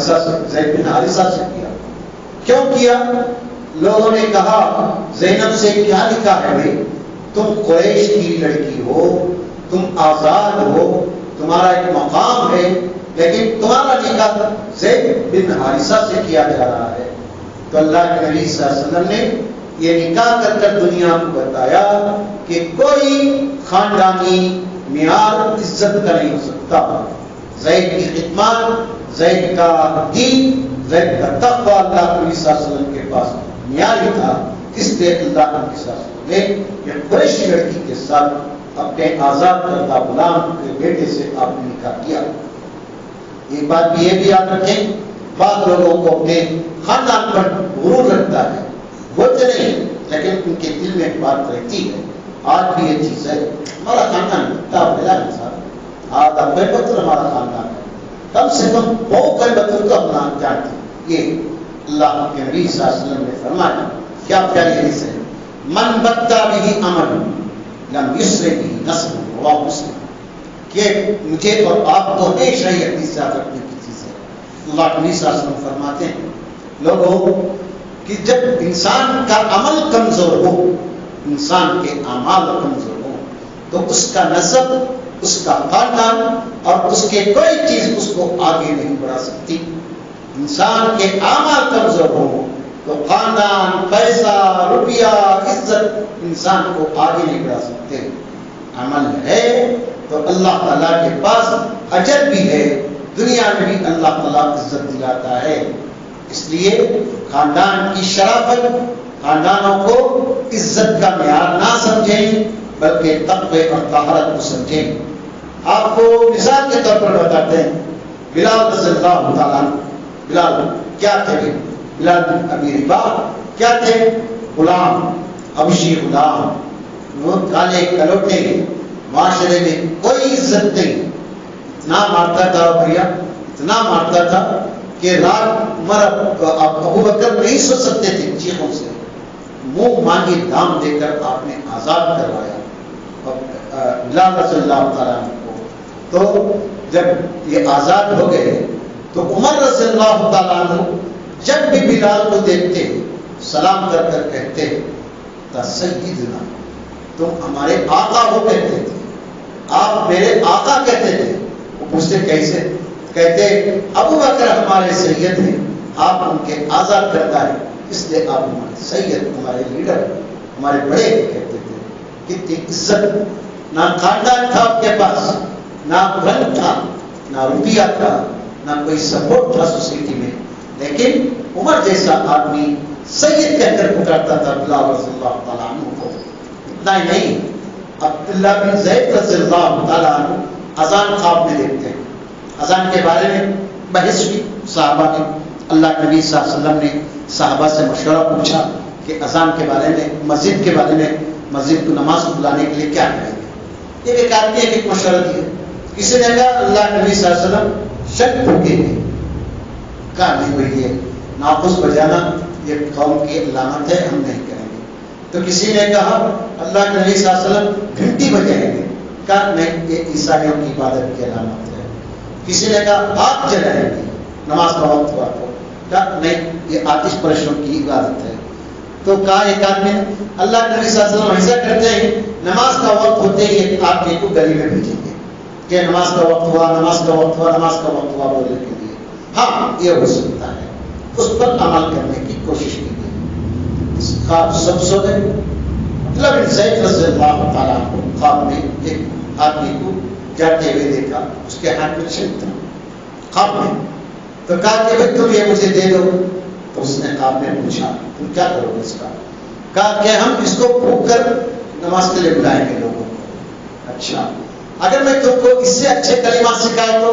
زید بن حارثہ سے کیا. کیوں کیا؟ لوگوں نے کہا زینب سے کیا نکاح ہے بھائی, تم قریش کی لڑکی ہو, تم آزاد ہو, تمہارا ایک مقام ہے, لیکن تمہارا نکاح زید بن حارثہ سے کیا جا رہا ہے. تو اللہ کے نبی صلی اللہ علیہ وسلم نے یہ نکاح کر دنیا کو بتایا کہ کوئی خاندانی معیار عزت کا نہیں ہو سکتا. زید کی خدمات زید کا دین زید کا تقوی اللہ کے نبی صلی اللہ علیہ وسلم کے پاس معیاری تھا. اس لیے اللہ کے ساتھ نے یہ قریشی لڑکی کے ساتھ اپنے آزاد کردہ غلام کے بیٹے سے آپ نے نکاح کیا. ایک بات بھی یہ بھی یاد رکھیں بعض لوگوں کو اپنے خاندان پر غرور رکھتا ہے, بولتے نہیں لیکن ان کے دل میں ایک بات رہتی ہے. آج بھی یہ چیز ہے ہمارا خاندان کتنا بڑا انسان آدھا بہتر ہمارا خاندان ہے, کم سے کم بہت بہتر تو ہم نام جانتے ہیں. یہ اللہ کے نبی صلی اللہ علیہ وسلم نے فرمایا کیا پیاری حدیث ہے من بتا بھی عمل لم یسر بھی نسل رواه مسلم. کہ مجھے اور آپ کو ہمیشہ یہ حدیث یاد رکھنے کی چیز ہے. اللہ کے نبی صلی اللہ علیہ وسلم فرماتے ہیں لوگوں کہ جب انسان کا عمل کمزور ہو, انسان کے اعمال کمزور ہو, تو اس کا نسب اس کا خاندان اور اس کے کوئی چیز اس کو آگے نہیں بڑھا سکتی. انسان کے اعمال کمزور ہو تو خاندان پیسہ روپیہ عزت انسان کو آگے نہیں بڑھا سکتے. عمل ہے تو اللہ تعالیٰ کے پاس اجر بھی ہے, دنیا میں بھی اللہ تعالیٰ عزت دلاتا ہے. اس لیے خاندان کی شرافت خاندانوں کو عزت کا معیار نہ سمجھیں بلکہ تقوی اور طہارت کو سمجھیں. آپ کو مثال کے طور پر بتاتے ہیں بلال رضی اللہ تعالیٰ. بلال کیا تھے بلال بن ابی رباح کیا تھے؟ غلام، حبشی غلام، وہ کالے کلوٹے، معاشرے میں کوئی عزت نہیں، اتنا مارتا تھا بھیا، اتنا مارتا تھا کہ رات ابو بکر نہیں سو سکتے تھے چیخوں سے، منہ مانگی دام دے کر آپ نے آزاد کروایا بلال رضی اللہ تعالیٰ عنہ کو۔ تو جب یہ آزاد ہو گئے تو عمر رضی اللہ تعالیٰ عنہ جب بھی بلال کو دیکھتے سلام کر کر کہتے تا سیدنا، تم ہمارے آقا ہو، کہتے تھے آپ میرے آقا کہتے تھے۔ وہ پوچھتے کیسے؟ کہتے ابو بکر ہمارے سید ہیں، آپ ان کے آزاد کرتا ہے، اس لیے آپ ہمارے سید، ہمارے لیڈر، ہمارے بڑے کہتے تھے۔ کتنی عزت، نہ خاندان تھا آپ کے پاس، نہ رنگ تھا، نہ روپیہ تھا، نہ کوئی سپورٹ تھا سوسائٹی میں، لیکن عمر جیسا آدمی سید کہہ کر پکارتا تھا بلال رضی اللہ تعالیٰ عنہ کو۔ اتنا ہی نہیں، عبداللہ بن زید رضی اللہ تعالیٰ عنہ اذان خواب میں دیکھتے ہیں۔ اذان کے بارے میں بحث ہوئی صحابہ نے، اللہ نبی صلی اللہ علیہ وسلم نے صحابہ سے مشورہ پوچھا کہ اذان کے بارے میں، مسجد کے بارے میں، مسجد کو نماز کو بلانے کے لیے کیا کریں گے؟ ایک آدمی ایک مشورہ دیا، کسی نے کہا اللہ نبی صلی اللہ علیہ وسلم شک پھونکیں گے، کہا نہیں بھائی یہ ناقوس بجانا یہ قوم کی علامت ہے، ہم نہیں کریں گے۔ تو کسی نے کہا اللہ کے نبی صلی اللہ علیہ وسلم گھنٹی بجائیں گے، کہا نہیں یہ عیسائیوں کی عبادت کی علامت ہے۔ کسی نے کہا آگ جلائیں گے نماز کا وقت ہوا تو، کہا نہیں یہ آتش پرشوں کی عبادت ہے۔ تو کہا ایک آدمی اللہ کے نبی صلی اللہ علیہ وسلم ایسا کرتے ہیں نماز کا وقت ہوتے ہی ایک آدمی کو گلی میں بھیجیں گے کہ نماز کا وقت ہوا، نماز کا وقت ہوا، نماز کا وقت ہوا بولنے کے لیے۔ ہاں یہ ہو سکتا ہے، اس پر عمل کرنے کی کوشش کی گئی۔ خواب سب سو گئے۔ عبداللہ بن زید رضی اللہ تعالیٰ عنہ خواب میں ایک آدمی کو جاتے ہوئے دیکھا، اس کے ہاتھ میں چھری تھا خواب میں۔ تو کہا کہ بھائی تم یہ مجھے دے دو۔ تو اس نے خواب میں پوچھا تم کیا کرو گے اس کا؟ کہا کہ ہم اس کو پھونک کر نماز کے لیے بلائیں گے لوگوں کو۔ اچھا اگر میں تم کو اس سے اچھے کلمات سکھائے تو؟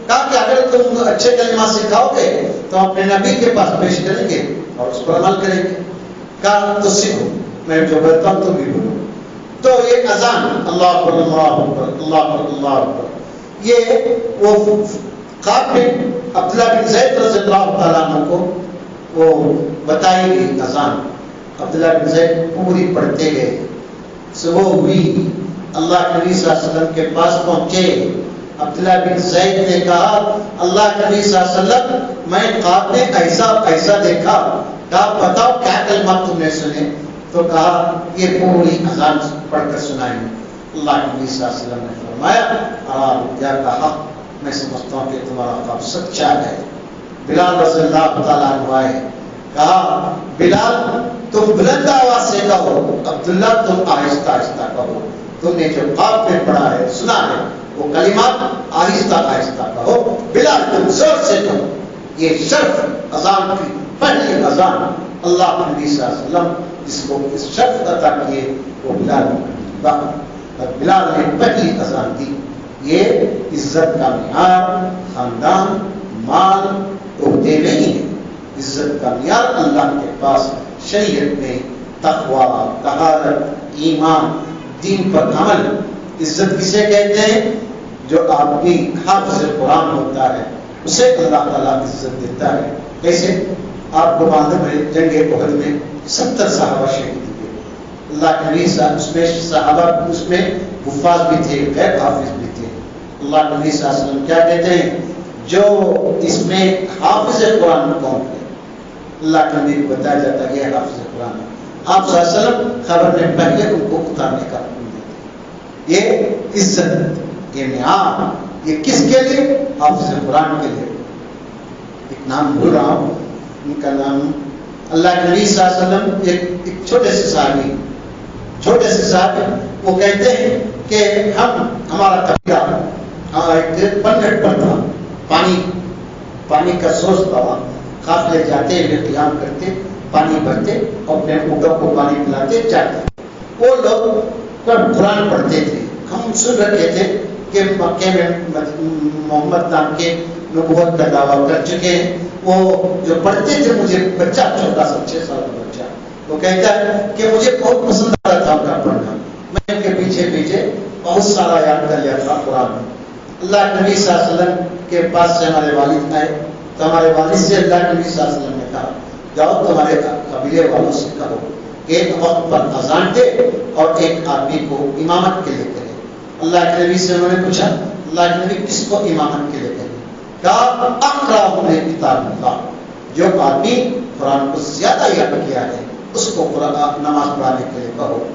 کہا کہ اگر تم اچھے کلمات سکھاؤ گے تو اپنے نبی کے پاس پیش کریں گے اور اس پر عمل کریں گے۔ کہا تو سیکھو، میں جو بولتا ہوں تم بھی بولو۔ تو یہ اذان اللہ اکبر اللہ اکبر اللہ اکبر اللہ اکبر، یہ وہ خواب میں عبداللہ بن زید رضی اللہ تعالیٰ عنہ کو وہ بتائی گئی اذان۔ عبداللہ بن زید پوری پڑھتے گئے، صبح ہوئی، اللہ کے نبی صلی اللہ علیہ وسلم کے پاس پہنچے۔ عبداللہ بن زید نے کہا اللہ کے نبی صلی اللہ علیہ وسلم میں خواب میں ایسا ایسا دیکھا۔ کہا بتاؤ کیا کلمات تم نے سنے؟ تو کہا یہ پوری اذان پڑھ کر سنائیں۔ اللہ کے نبی صلی اللہ علیہ وسلم نے فرمایا یا کہا میں سمجھتا ہوں کہ تمہارا خواب سچا ہے۔ بلال رضی اللہ تعالیٰ عنہ آئے، کہا بلال تم بلند آواز سے کہو، عبداللہ تم آہستہ آہستہ کہو، تم نے جو خواب میں پڑھا ہے سنا ہے وہ کلمات آہستہ آہستہ کہو، بلال تم زور سے کہو۔ یہ شرف اذان کی پہلی اذان اللہ کے نبی صلی اللہ علیہ وسلم جس کو اس شرف عطا کیے وہ بلال نے پہلی اذان دی۔ یہ عزت کا معیار خاندان، مال، عہدے نہیں ہے۔ عزت کا معیار اللہ کے پاس شریعت میں تقوی، طہارت، ایمان، دین پر عمل۔ عزت کسے کہتے ہیں؟ جو آدمی حافظ قرآن ہوتا ہے اسے اللہ تعالیٰ عزت دیتا ہے۔ کیسے؟ آپ کو معلوم ہے جنگ احد میں 70 صحابہ شہید ہوئے۔ اللہ کے نبی اس میں صحابہ اس میں حفاظ بھی تھے، غیر حافظ بھی تھے۔ اللہ کے نبی صلی اللہ علیہ وسلم کیا کہتے ہیں؟ جو اس میں حافظ قرآن کون ہے؟ اللہ کے نبی کو بتایا جاتا ہے یہ حافظ قرآن ہے۔ آپ صلی اللہ علیہ وسلم خبر میں پہلے ان کو اتارنے کا حکم دیتے۔ یہ عزت، یہ معیار، یہ کس کے لیے؟ حافظ قرآن کے لیے۔ ایک نام بھول رہا ہوں ان کا نام، اللہ کے نبی صلی اللہ علیہ وسلم ایک چھوٹے سے صحابی وہ کہتے ہیں کہ ہمارا قبیلہ ایک پنڈت پر تھا، پانی کا سورس تھا، قافلے جاتے ہوئے قیام کرتے، پانی بھرتے، اپنے اونٹوں کو پانی پلاتے جاتے۔ وہ لوگ قرآن پڑھتے تھے۔ ہم سن رکھے تھے کہ مکے میں محمد نام کے نبوت کا دعویٰ کر چکے ہیں، وہ جو پڑھتے تھے مجھے بچہ چھوٹا سا 6 سال کا بچہ وہ کہتا ہے کہ مجھے بہت پسند آتا تھا ان کا پڑھنا، میں ان کے پیچھے پیچھے بہت سارا یاد کر لیا تھا قرآن میں۔ اللہ کے نبی صلی اللہ علیہ وسلم کے پاس سے ہمارے والد آئے تو ہمارے والد سے اللہ کے نبی صلی اللہ علیہ وسلم نے کہا جاؤ تمہارے قبیلے والوں سے کہو کہ ایک وقت پر اذان دے اور ایک آدمی کو امامت کے لیے کرے۔ اللہ کے نبی سے انہوں نے پوچھا اللہ کے نبی کس کو امامت کے لیے کرے؟ کہا اقرأ من کتاب اللہ، جو آدمی قرآن کو زیادہ یاد کیا ہے اس کو قرآن نماز پڑھانے کے لیے کہو۔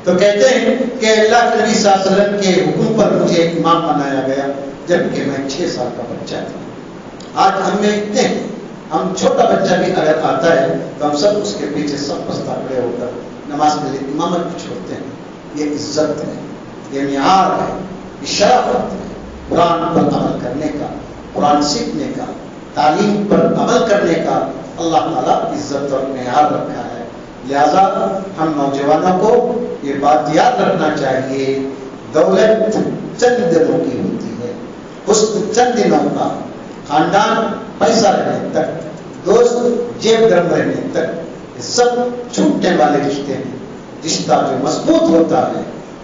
تو کہتے ہیں کہ اللہ کے نبی صلی اللہ علیہ وسلم کے حکم پر مجھے امام بنایا گیا جبکہ میں 6 سال کا بچہ تھا۔ آج ہم میں اتنے ہیں، ہم چھوٹا بچہ بھی اگر آتا ہے تو ہم سب اس کے پیچھے سب بستہ کھڑے ہو کر نماز کے لیے امامت چھوڑتے ہیں۔ یہ عزت ہے، یہ معیار ہے، یہ شرافت ہے قرآن پر عمل کرنے کا، قرآن سیکھنے کا، تعلیم پر عمل کرنے کا اللہ تعالیٰ عزت اور معیار رکھا ہے۔ لہذا ہم نوجوانوں کو یہ بات یاد رکھنا چاہیے، دولت چند دنوں کی ہوتی ہے، حسن چند دنوں کا، خاندان پیسہ رہنے تک، دوست جیب گرم رہنے تک، یہ سب چھوٹنے والے رشتے ہیں۔ رشتہ جو مضبوط ہوتا ہے،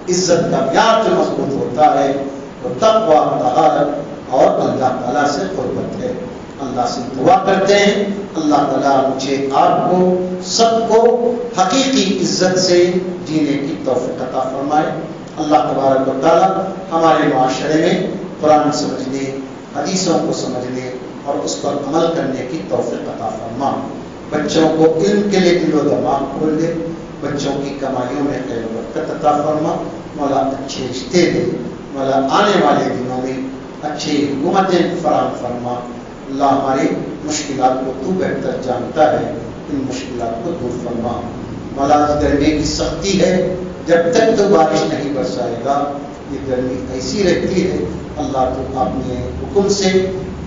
عزت کا معیار جو مضبوط ہوتا ہے وہ تقویٰ، طہارت اور اللہ تعالیٰ سے قربت ہے۔ اللہ سے دعا کرتے ہیں اللہ تعالیٰ مجھے آپ کو سب کو حقیقی عزت سے جینے کی توفیق عطا فرمائے۔ اللہ تبارک و تعالیٰ ہمارے معاشرے میں قرآن سمجھنے، حدیثوں کو سمجھنے اور اس پر عمل کرنے کی توفیق عطا فرما۔ بچوں کو علم کے لیے دل و دماغ کھول دے، بچوں کی کمائیوں میں خیر و برکت عطا فرما۔ مولا اچھے رشتے دے، مولا آنے والے دنوں میں اچھی حکومتیں فراہم فرما۔ اللہ ہماری مشکلات کو تو بہتر جانتا ہے، ان مشکلات کو دور فرما۔ مولا گرمی کی سختی ہے، جب تک تو بارش نہیں برسائے گا یہ گرمی ایسی رہتی ہے۔ اللہ تو اپنے حکم سے،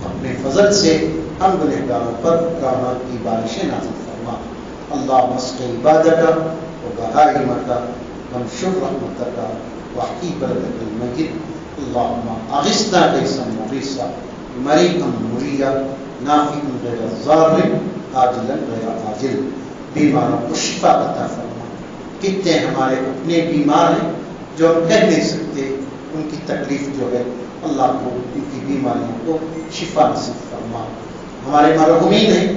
اپنے فضل سے ہم گنہگاروں پر رحمت کی بارشیں نازل فرما۔ اللہ مسق عبادت و بہائمت وانشر رحمتک واحکی بلدک المجد۔ اللہم اغثنا غیثا مغیثا مریعا مریا نافعا غیر ضار عاجلا غیر عاجل۔ بیماروں کو شفا عطا فرما۔ کتنے ہمارے اپنے بیمار ہیں جو ہم کہہ نہیں سکتے، ان کی تکلیف جو ہے اللہ کو ان کی بیماریوں کو شفا نصیب فرما۔ ہمارے مرحومین ہیں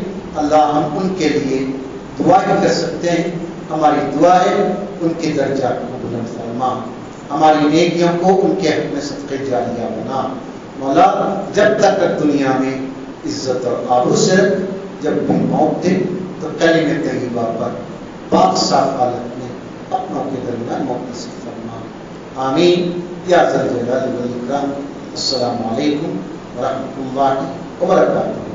اللہ ہم ان کے لیے دعا ہی کر سکتے ہیں، ہماری دعا ہے ان کے درجات کو بلند فرما، ہماری نیکیوں کو ان کے حق میں صدقہ جاریہ بنا۔ مولا جب تک دنیا میں عزت اور آبرو سے رکھ، جب بھی موت دے تو کلمہ طیبہ پر پاک صاف حالت میں اپنوں کے درمیان موت نصیب فرما۔ آمین یا ذا الجلال والاکرام۔ السلام علیکم ورحمۃ اللہ وبرکاتہ۔